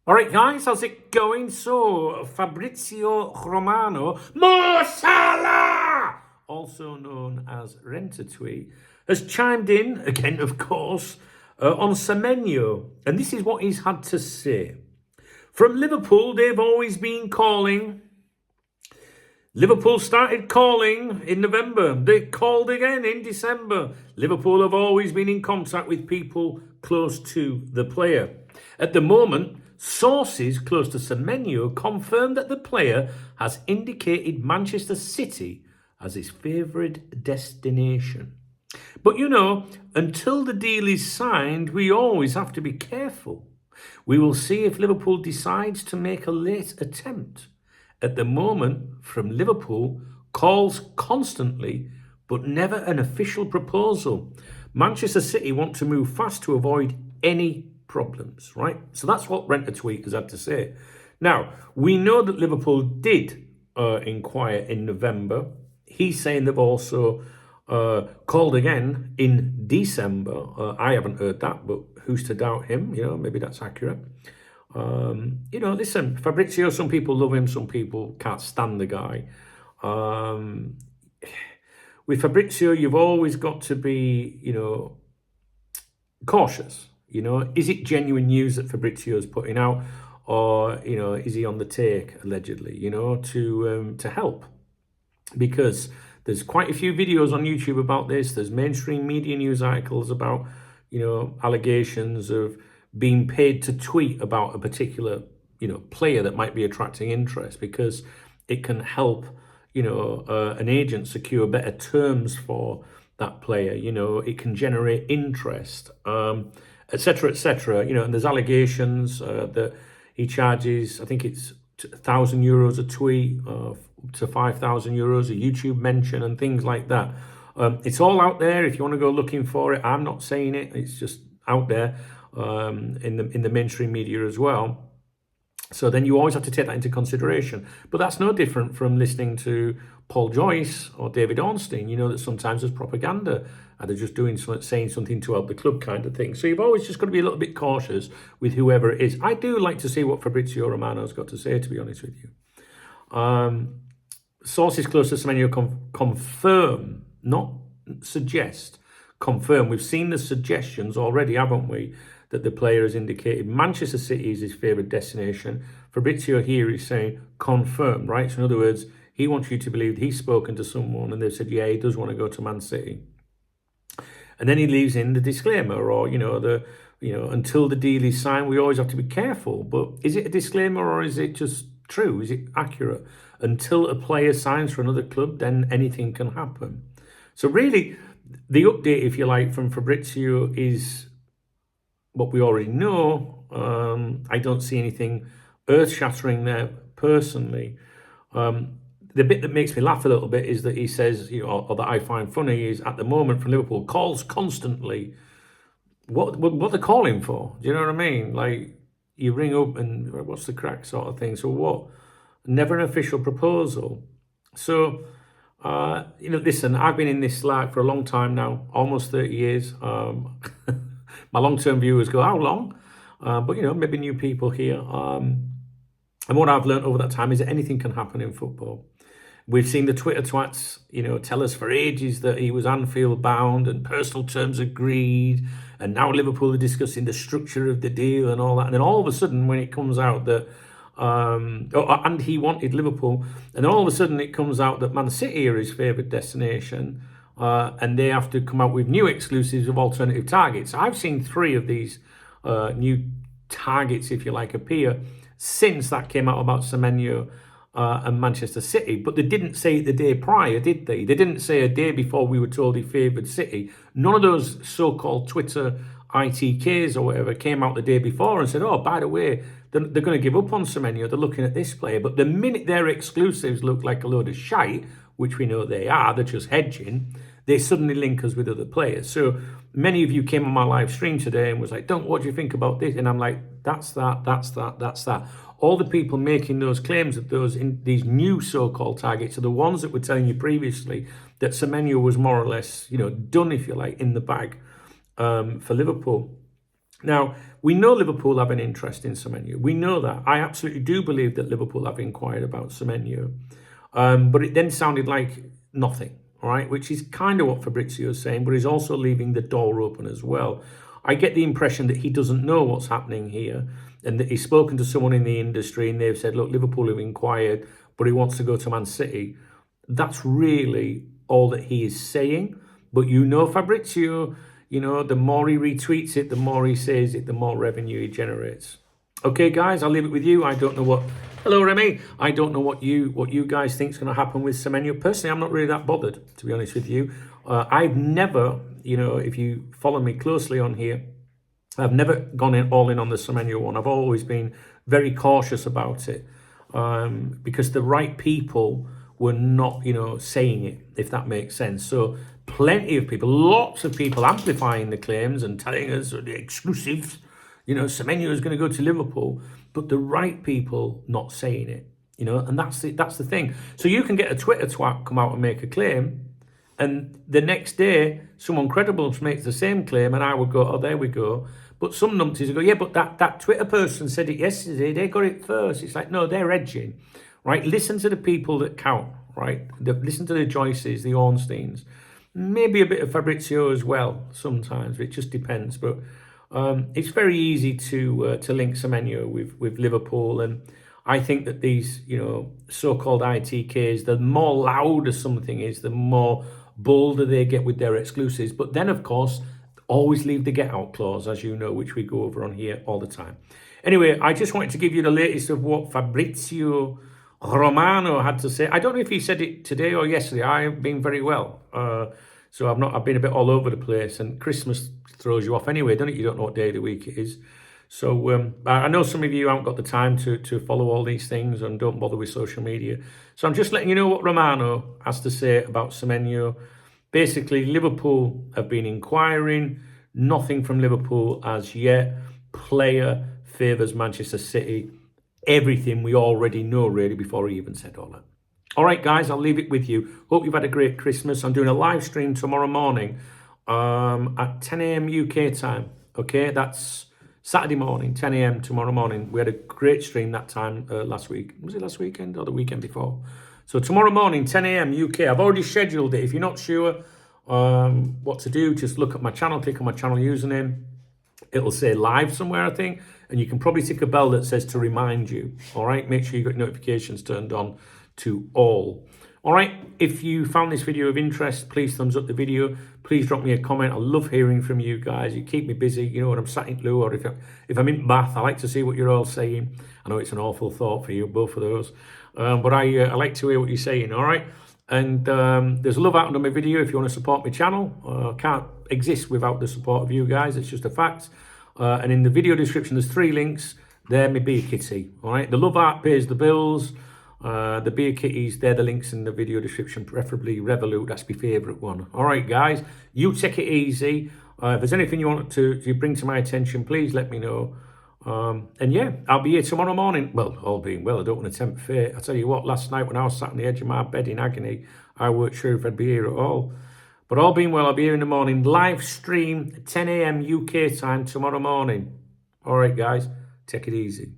All right, guys, how's it going? So, Fabrizio Romano, Mo Salah, also known as Rentatweet, has chimed in, again, of course, on Semenyo. And this is what he's had to say. From Liverpool, they've always been calling. Liverpool started calling in November. They called again in December. Liverpool have always been in contact with people close to the player. At the moment, sources close to Semenyo confirm that the player has indicated Manchester City as his favourite destination. But until the deal is signed, we always have to be careful. We will see if Liverpool decides to make a late attempt. At the moment, from Liverpool, calls constantly, but never an official proposal. Manchester City want to move fast to avoid any problems, right? So that's what Rentatweet has had to say. Now, we know that Liverpool did inquire in November. He's saying they've also called again in December. I haven't heard that, but who's to doubt him? Maybe that's accurate. Listen, Fabrizio, some people love him, some people can't stand the guy. With Fabrizio, you've always got to be, cautious. Is it genuine news that Fabrizio is putting out, or is he on the take allegedly? To help, because there's quite a few videos on YouTube about this. There's mainstream media news articles about allegations of being paid to tweet about a particular player that might be attracting interest, because it can help an agent secure better terms for that player. It can generate interest, etc., etc. And there's allegations that he charges, I think it's €1,000 a tweet, to €5,000 a YouTube mention, and things like that. It's all out there if you want to go looking for it. I'm not saying it; it's just out there in the mainstream media as well. So then you always have to take that into consideration. But that's no different from listening to Paul Joyce or David Ornstein. That sometimes there's propaganda, and they're just saying something to help the club kind of thing. So you've always just got to be a little bit cautious with whoever it is. I do like to see what Fabrizio Romano's got to say, to be honest with you. Sources close to Semenyo confirm, not suggest, confirm. We've seen the suggestions already, haven't we? That the player has indicated Manchester City is his favourite destination. Fabrizio here is saying confirm, right? So in other words, he wants you to believe that he's spoken to someone and they've said, yeah, he does want to go to Man City. And then he leaves in the disclaimer, or until the deal is signed, we always have to be careful. But is it a disclaimer, or is it just true? Is it accurate? Until a player signs for another club, then anything can happen. So really, the update, if you like, from Fabrizio is what we already know. I don't see anything earth-shattering there personally. The bit that makes me laugh a little bit is that he says, or that I find funny, is at the moment from Liverpool, calls constantly. What they're calling for? Do you know what I mean? Like, you ring up and what's the crack sort of thing. So what? Never an official proposal. So, listen, I've been in this like for a long time now, almost 30 years. My long-term viewers go, how long? But, maybe new people here. And what I've learned over that time is that anything can happen in football. We've seen the Twitter twats, tell us for ages that he was Anfield bound and personal terms agreed. And now Liverpool are discussing the structure of the deal and all that. And then all of a sudden, when it comes out that, and he wanted Liverpool, and then all of a sudden it comes out that Man City are his favourite destination. And they have to come out with new exclusives of alternative targets. I've seen 3 of these new targets, if you like, appear since that came out about Semenyo and Manchester City. But they didn't say it the day prior, did they? They didn't say a day before we were told he favoured City. None of those so-called Twitter ITKs or whatever came out the day before and said, oh, by the way, they're going to give up on Semenyo. They're looking at this player. But the minute their exclusives look like a load of shite, which we know they are, they're just hedging, they suddenly link us with other players. So many of you came on my live stream today and was like, what do you think about this? And I'm like, that's that. All the people making those claims that these new so-called targets are the ones that were telling you previously that Semenyo was more or less, done, if you like, in the bag for Liverpool. Now, we know Liverpool have an interest in Semenyo. We know that. I absolutely do believe that Liverpool have inquired about Semenyo. But it then sounded like nothing, all right, which is kind of what Fabrizio is saying, but he's also leaving the door open as well. I get the impression that he doesn't know what's happening here and that he's spoken to someone in the industry and they've said, look, Liverpool have inquired, but he wants to go to Man City. That's really all that he is saying. But you know Fabrizio, you know, the more he retweets it, the more he says it, the more revenue he generates. Okay, guys, I'll leave it with you. I don't know what... Hello, Remy. I don't know what you guys think is going to happen with Semenyo. Personally, I'm not really that bothered, to be honest with you. I've never, you know, if you follow me closely on here, I've never gone all in on the Semenyo one. I've always been very cautious about it because the right people were not, you know, saying it, if that makes sense. So plenty of people, lots of people amplifying the claims and telling us the exclusives, you know, Semenyo is going to go to Liverpool, but the right people not saying it, you know, and that's the thing. So you can get a Twitter twat come out and make a claim, and the next day someone credible makes the same claim, and I would go, oh, there we go. But some numpties would go, yeah, but that Twitter person said it yesterday, they got it first. It's like, no, they're edging, right? Listen to the people that count, right? Listen to the Joyces, the Ornsteins, maybe a bit of Fabrizio as well sometimes. It just depends, but it's very easy to link Semenyo with Liverpool, and I think that these, you know, so-called ITKs, the more louder something is, the more bolder they get with their exclusives. But then, of course, always leave the get-out clause, as you know, which we go over on here all the time. Anyway, I just wanted to give you the latest of what Fabrizio Romano had to say. I don't know if he said it today or yesterday. I've been very well. So I've been a bit all over the place, and Christmas throws you off anyway, don't it? You don't know what day of the week it is. So I know some of you haven't got the time to follow all these things and don't bother with social media. So I'm just letting you know what Romano has to say about Semenyo. Basically, Liverpool have been inquiring. Nothing from Liverpool as yet. Player favours Manchester City. Everything we already know, really, before he even said all that. All right, guys, I'll leave it with you. Hope you've had a great Christmas. I'm doing a live stream tomorrow morning at 10 a.m. UK time. Okay, that's Saturday morning, 10 a.m. tomorrow morning. We had a great stream that time last week. Was it last weekend or the weekend before? So tomorrow morning, 10 a.m. UK. I've already scheduled it. If you're not sure what to do, just look at my channel, click on my channel username. It'll say live somewhere, I think, and you can probably tick a bell that says to remind you. All right, make sure you've got notifications turned on to all. All right, if you found this video of interest, please thumbs up the video. Please drop me a comment. I love hearing from you guys. You keep me busy. You know, when I'm sat in Lou or if I'm in Bath, I like to see what you're all saying. I know it's an awful thought for you, both of those. But I like to hear what you're saying, all right? And there's love out under my video if you want to support my channel. Can't exist without the support of you guys. It's just a fact. And in the video description, there's 3 links. There may be a kitty, all right? The love art pays the bills. The beer kitties, they're the links in the video description, preferably Revolut. That's my favourite one. All right, guys, you take it easy. If there's anything you want to bring to my attention, please let me know. And yeah, I'll be here tomorrow morning. Well, all being well, I don't want to tempt fate. I tell you what, last night when I was sat on the edge of my bed in agony, I weren't sure if I'd be here at all. But all being well, I'll be here in the morning. Live stream, 10 a.m. UK time tomorrow morning. All right, guys, take it easy.